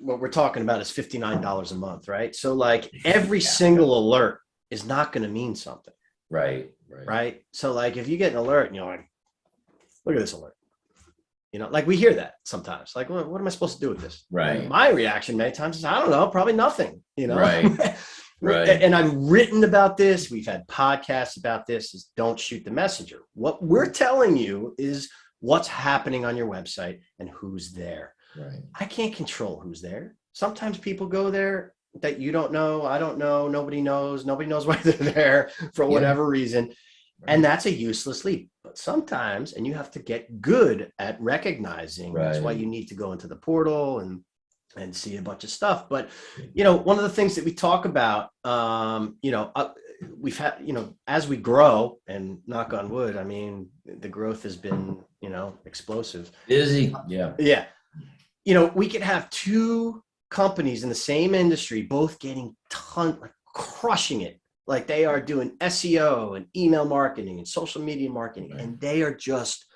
what we're talking about is $59 a month, right? So like every single alert is not going to mean something. Right. So like if you get an alert and you're like, look at this alert, like we hear that sometimes, like, what am I supposed to do with this? Right. And my reaction many times is, I don't know, probably nothing, Right. Right. And I've written about this. We've had podcasts about this, is don't shoot the messenger. What we're telling you is what's happening on your website and who's there. Right. I can't control who's there. Sometimes people go there that you don't know. I don't know. Nobody knows why they're there for whatever reason. Right. And that's a useless lead. But sometimes, and you have to get good at recognizing, that's why you need to go into the portal and see a bunch of stuff. But, one of the things that we talk about, we've had, as we grow, and knock on wood, I mean, the growth has been, explosive. Busy. Yeah. We could have two companies in the same industry, both getting crushing it. Like they are doing SEO and email marketing and social media marketing, and they are just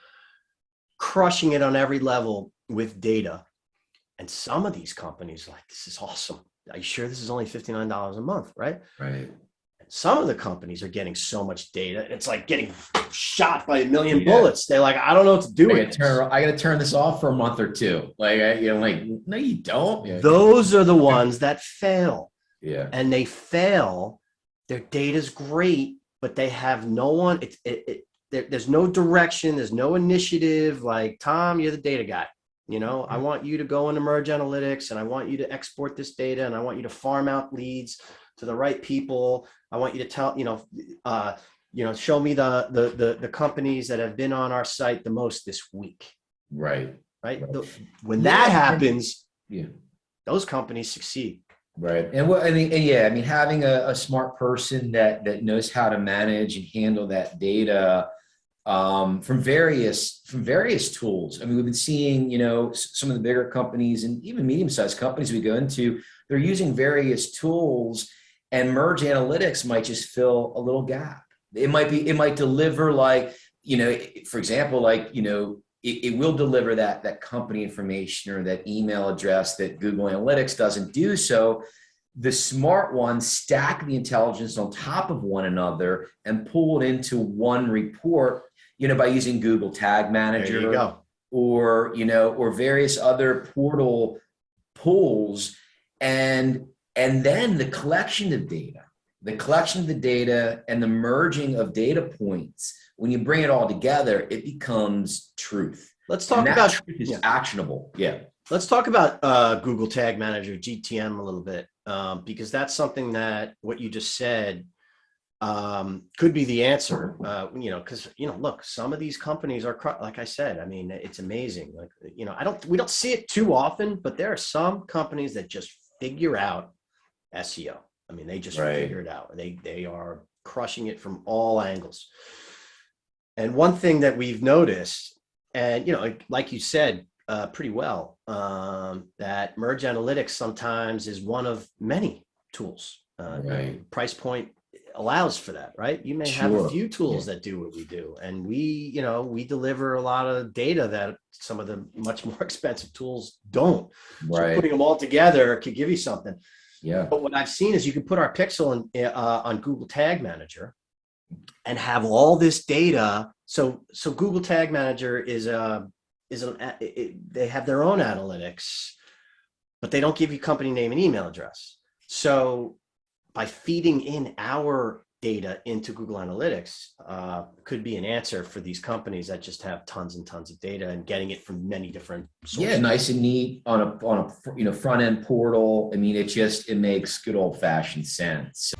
crushing it on every level with data. And some of these companies are like, this is awesome. Are you sure this is only $59 a month? Right. And some of the companies are getting so much data. It's like getting shot by a million bullets. They're like, I don't know what to do with this. I got to turn this off for a month or two. Like, no, you don't. Those are the ones that fail. Yeah. And they fail. Their data's great, but they have no one. There's no direction. There's no initiative. Like, Tom, you're the data guy. I want you to go into MergedAnalytics, and I want you to export this data, and I want you to farm out leads to the right people. I want you to tell, show me the companies that have been on our site the most this week. Right. When that happens, those companies succeed. Right. And having a smart person that knows how to manage and handle that data from various tools. I mean, we've been seeing, some of the bigger companies and even medium-sized companies we go into, they're using various tools, and MergedAnalytics might just fill a little gap. It might deliver for example, it will deliver that company information or that email address that Google Analytics doesn't do. So the smart ones stack the intelligence on top of one another and pull it into one report, by using Google Tag Manager, there you go, or various other portal pools. And then the collection of the data and the merging of data points, when you bring it all together, it becomes truth. Let's talk about truth is actionable. Yeah. Let's talk about Google Tag Manager, GTM, a little bit, because that's something that what you just said could be the answer. Because look, some of these companies are, like I said, I mean, it's amazing. Like, we don't see it too often, but there are some companies that just figure out SEO. I mean, they just figure it out. They are crushing it from all angles. And one thing that we've noticed, and like you said pretty well, that MergedAnalytics sometimes is one of many tools. Price point allows for that, right? You may have a few tools that do what we do, and we deliver a lot of data that some of the much more expensive tools don't. So putting them all together could give you something. But what I've seen is you can put our pixel on Google Tag Manager and have all this data. So Google Tag Manager they have their own analytics, but they don't give you company name and email address. So by feeding in our data into Google Analytics could be an answer for these companies that just have tons and tons of data and getting it from many different sources. Yeah, nice and neat on a front end portal. I mean, it makes good old fashioned sense.